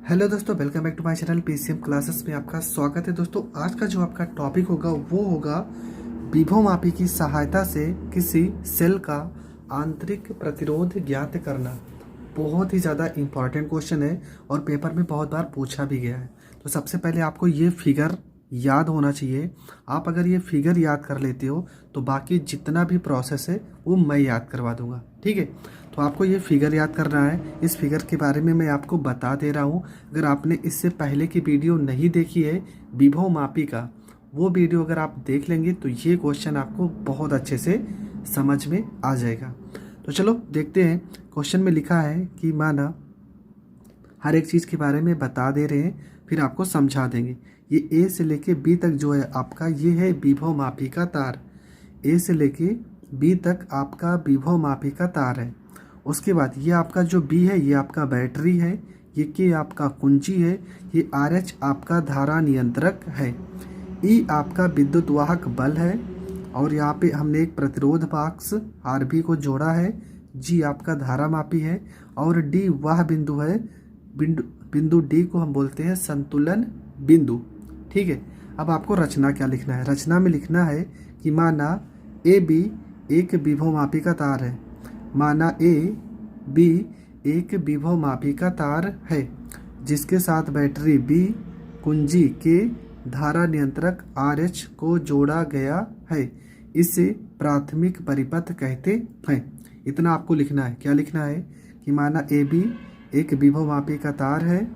Hello दोस्तों, welcome back to my channel PCM classes में आपका स्वागत है। दोस्तों आज का जो आपका टॉपिक होगा वो होगा विभव मापी की सहायता से किसी सेल का आंतरिक प्रतिरोध ज्ञात करना। बहुत ही ज़्यादा इम्पॉर्टेंट क्वेश्चन है और पेपर में बहुत बार पूछा भी गया है। तो सबसे पहले आपको ये फिगर याद होना चाहिए। आप अगर ये फिगर याद कर लेते हो तो बाकी जितना भी प्रोसेस है वो मैं याद करवा दूंगा, ठीक है। तो आपको ये फिगर याद करना है। इस फिगर के बारे में मैं आपको बता दे रहा हूँ। अगर आपने इससे पहले की वीडियो नहीं देखी है विभव मापी का, वो वीडियो अगर आप देख लेंगे तो ये क्वेश्चन आपको बहुत अच्छे से समझ में आ जाएगा। तो चलो देखते हैं। क्वेश्चन में लिखा है कि माना हर एक चीज़ के बारे में बता दे रहे हैं, फिर आपको समझा देंगे। ये ए से लेके बी तक जो है आपका, ये है विभव मापी का तार। ए से लेके बी तक आपका विभव मापी का तार है। उसके बाद ये आपका जो बी है ये आपका बैटरी है, ये के आपका कुंजी है, ये आर एच आपका धारा नियंत्रक है, ई आपका विद्युत वाहक बल है, और यहाँ पे हमने एक प्रतिरोध बॉक्स आर बी को जोड़ा है, जी आपका धारा मापी है, और डी वह बिंदु है, बिंदु डी को हम बोलते हैं संतुलन बिंदु, ठीक है। अब आपको रचना क्या लिखना है। रचना में लिखना है कि माना ए बी एक विभव मापी का तार है। माना ए बी एक विभव मापी का तार है जिसके साथ बैटरी बी कुंजी के धारा नियंत्रक आर एच को जोड़ा गया है। इसे प्राथमिक परिपथ कहते हैं। इतना आपको लिखना है। क्या लिखना है कि माना ए बी एक विभव मापी का तार है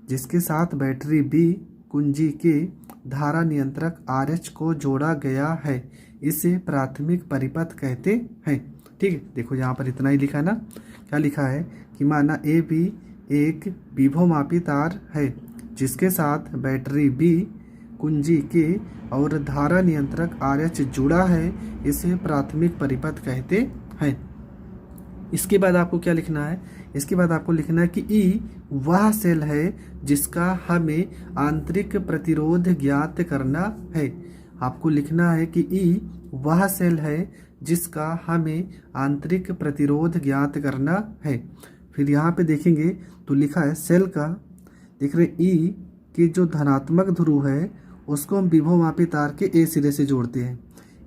जिसके साथ बैटरी बी कुंजी के धारा नियंत्रक आर एच को जोड़ा गया है। इसे प्राथमिक परिपथ कहते हैं, ठीक है। देखो यहाँ पर इतना ही लिखा है ना। क्या लिखा है कि माना ए बी एक विभव मापी तार है जिसके साथ बैटरी बी कुंजी के और धारा नियंत्रक आर एच जुड़ा है। इसे प्राथमिक परिपथ कहते हैं। इसके बाद आपको क्या लिखना है। इसके बाद आपको लिखना है कि ई वह सेल है जिसका हमें आंतरिक प्रतिरोध ज्ञात करना है। आपको लिखना है कि ई वह सेल है जिसका हमें आंतरिक प्रतिरोध ज्ञात करना है। फिर यहाँ पे देखेंगे तो लिखा है सेल का, देख रहे ई के जो धनात्मक ध्रुव है उसको हम विभव मापी तार के ए सिरे से जोड़ते हैं।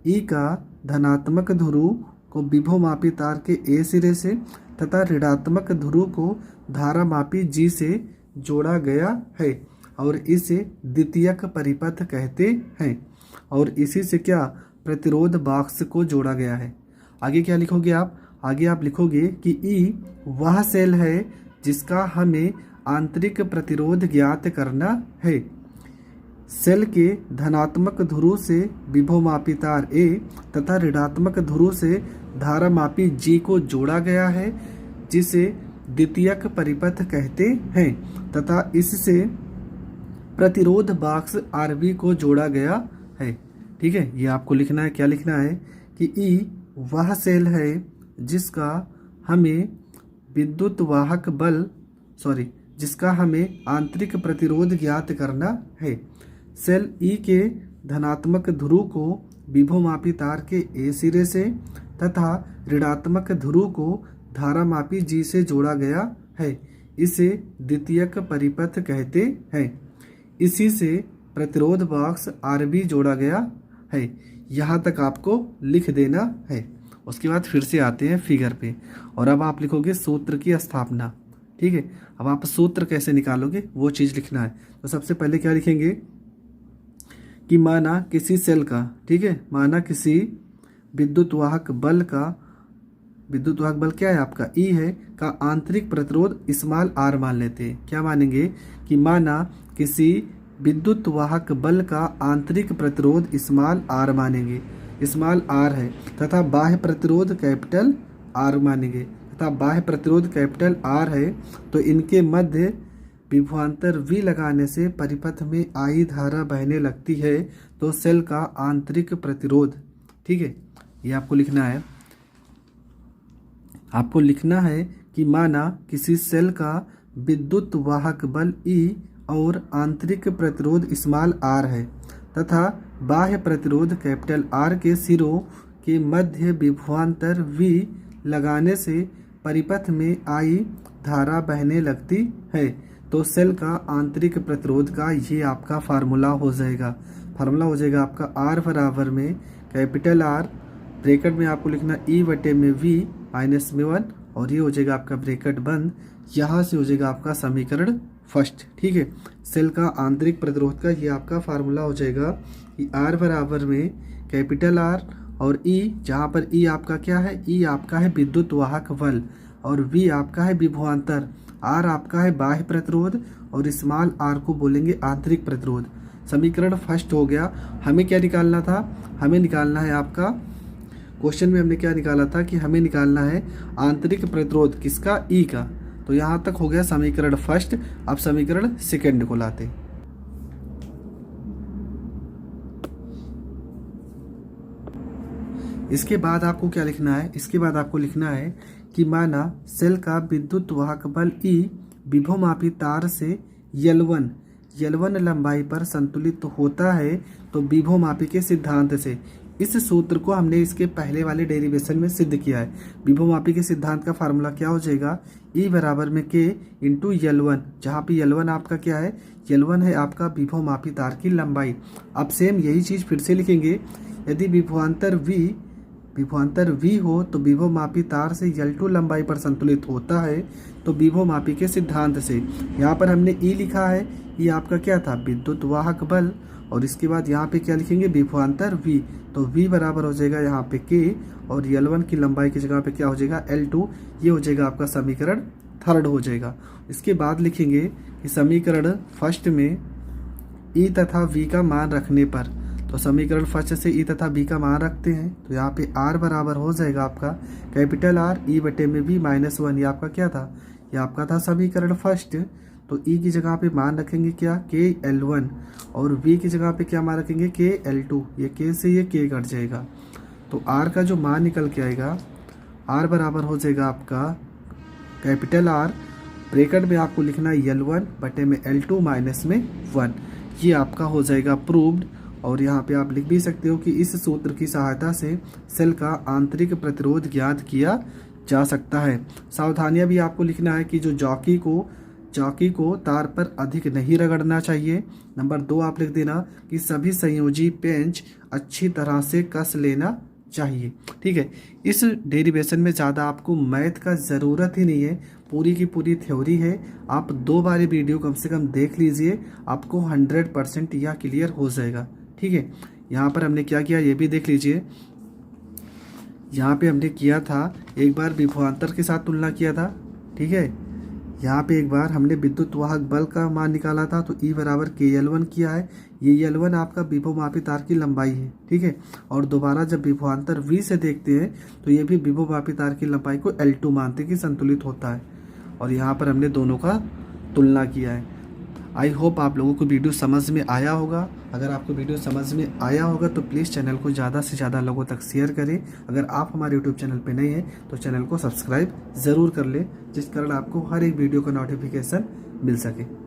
ई का धनात्मक ध्रुव को विभव मापी तार के ए सिरे से तथा ऋणात्मक ध्रुव को धारा मापी जी से जोड़ा गया है और इसे द्वितीयक परिपथ कहते हैं। और इसी से क्या प्रतिरोध बॉक्स को जोड़ा गया है। आगे क्या लिखोगे आप। आगे आप लिखोगे कि ई वह सेल है जिसका हमें आंतरिक प्रतिरोध ज्ञात करना है। सेल के धनात्मक ध्रुव से विभव मापी तार ए तथा ऋणात्मक ध्रुव से धारा मापी जी को जोड़ा गया है जिसे द्वितीयक परिपथ कहते हैं तथा इससे प्रतिरोध बॉक्स आर बी को जोड़ा गया है, ठीक है। ये आपको लिखना है। क्या लिखना है कि ई वह सेल है जिसका हमें विद्युत वाहक बल जिसका हमें आंतरिक प्रतिरोध ज्ञात करना है। सेल ई के धनात्मक ध्रुव को विभव मापी तार के ए सिरे से तथा ऋणात्मक ध्रुव को धारा मापी जी से जोड़ा गया है। इसे द्वितीयक परिपथ कहते हैं। इसी से प्रतिरोध बॉक्स आर बी जोड़ा गया है। यहाँ तक आपको लिख देना है। उसके बाद फिर से आते हैं फिगर पे, और अब आप लिखोगे सूत्र की स्थापना, ठीक है। अब आप सूत्र कैसे निकालोगे वो चीज़ लिखना है। तो सबसे पहले क्या लिखेंगे कि माना किसी सेल का, ठीक है, माना किसी विद्युत वाहक बल का, विद्युत वाहक बल क्या है आपका ई है, का आंतरिक प्रतिरोध स्मॉल आर मान लेते हैं। क्या मानेंगे कि माना किसी विद्युत वाहक बल का आंतरिक प्रतिरोध स्मॉल आर मानेंगे, स्मॉल आर है, तथा बाह्य प्रतिरोध कैपिटल आर मानेंगे तथा बाह्य प्रतिरोध कैपिटल आर है। तो इनके मध्य विभवांतर V लगाने से परिपथ में आई धारा बहने लगती है तो सेल का आंतरिक प्रतिरोध, ठीक है, ये आपको लिखना है। आपको लिखना है कि माना किसी सेल का विद्युत वाहक बल E और आंतरिक प्रतिरोध स्मॉल आर है तथा बाह्य प्रतिरोध कैपिटल आर के सिरों के मध्य विभवांतर V लगाने से परिपथ में आई धारा बहने लगती है। तो सेल का आंतरिक प्रतिरोध का ये आपका फार्मूला हो जाएगा। फार्मूला हो जाएगा आपका R बराबर में कैपिटल R, ब्रैकेट में आपको लिखना E बटे में V माइनस में 1, और ये हो जाएगा आपका ब्रैकेट बंद। यहाँ से हो जाएगा आपका समीकरण फर्स्ट। ठीक है, सेल का आंतरिक प्रतिरोध का ये आपका फार्मूला हो जाएगा कि R बराबर में कैपिटल R और E, जहाँ पर E आपका क्या है, E आपका है विद्युत वाहक बल और V आपका है विभवांतर, R आपका है बाह्य प्रतिरोध और स्मॉल r को बोलेंगे आंतरिक प्रतिरोध। समीकरण फर्स्ट हो गया। हमें क्या निकालना था, हमें निकालना है आपका, क्वेश्चन में हमने क्या निकाला था कि हमें निकालना है आंतरिक प्रतिरोध किसका, E का। तो यहाँ तक हो गया समीकरण फर्स्ट। अब समीकरण सेकंड को लाते। इसके बाद आपको क्या लिखना है, इसके बाद आपको लिखना है कि माना सेल का विद्युत वाहक बल E विभवमापी तार से L1 लंबाई पर संतुलित होता है। तो विभवमापी के सिद्धांत से, इस सूत्र को हमने इसके पहले वाले डेरिवेशन में सिद्ध किया है। विभवमापी के सिद्धांत का फार्मूला क्या हो जाएगा, E बराबर में K इंटू L1, जहाँ पे L1 आपका क्या है, L1 है आपका विभवमापी तार की लंबाई। अब सेम यही चीज़ फिर से लिखेंगे, यदि विभवांतर V हो तो विभवमापी तार से L2 लंबाई पर संतुलित होता है। तो विभवमापी के सिद्धांत से यहाँ पर हमने E लिखा है, ये आपका क्या था, विद्युत वाहक बल, और इसके बाद यहाँ पे क्या लिखेंगे, विभवांतर V। तो V बराबर हो जाएगा यहाँ पे K और L1 की लंबाई की जगह पे क्या हो जाएगा, L2। ये हो जाएगा आपका समीकरण थर्ड हो जाएगा। इसके बाद लिखेंगे कि समीकरण फर्स्ट में E तथा V का मान रखने पर, तो समीकरण फर्स्ट से E तथा V का मान रखते हैं। तो यहाँ पे R बराबर हो जाएगा आपका कैपिटल R E बटे में V माइनस 1। ये आपका क्या था, ये आपका था समीकरण फर्स्ट। तो E की जगह पे मान रखेंगे क्या, K L1, और V की जगह पे क्या मान रखेंगे, K L2। ये K से ये K कट जाएगा। तो R का जो मान निकल के आएगा, R बराबर हो जाएगा आपका कैपिटल R, ब्रैकेट में आपको लिखना है L1 बटे में L2 माइनस में 1। ये आपका हो जाएगा प्रूव्ड। और यहाँ पे आप लिख भी सकते हो कि इस सूत्र की सहायता से सेल का आंतरिक प्रतिरोध ज्ञात किया जा सकता है। सावधानियां भी आपको लिखना है कि जो चौकी को तार पर अधिक नहीं रगड़ना चाहिए। नंबर 2 आप लिख देना कि सभी संयोजी पेंच अच्छी तरह से कस लेना चाहिए। ठीक है, इस डेरिवेशन में ज़्यादा आपको मैथ का ज़रूरत ही नहीं है, पूरी की पूरी थ्योरी है। आप 2 बार वीडियो कम से कम देख लीजिए, आपको 100% यह क्लियर हो जाएगा। ठीक है, यहाँ पर हमने क्या किया ये भी देख लीजिए। यहाँ पे हमने किया था, एक बार विभवांतर के साथ तुलना किया था। ठीक है, यहाँ पे एक बार हमने विद्युत वाहक बल का मान निकाला था, तो E बराबर KL1 किया है। ये L1 आपका विभवमापी तार की लंबाई है। ठीक है, और दोबारा जब विभवांतर V से देखते हैं तो ये भी विभवमापी तार की लंबाई को L2 मानते हैं कि संतुलित होता है। और यहाँ पर हमने दोनों का तुलना किया है। आई होप आप लोगों को वीडियो समझ में आया होगा। अगर आपको वीडियो समझ में आया होगा तो प्लीज़ चैनल को ज़्यादा से ज़्यादा लोगों तक शेयर करें। अगर आप हमारे यूट्यूब चैनल पे नए हैं तो चैनल को सब्सक्राइब ज़रूर कर लें, जिस कारण आपको हर एक वीडियो का नोटिफिकेशन मिल सके।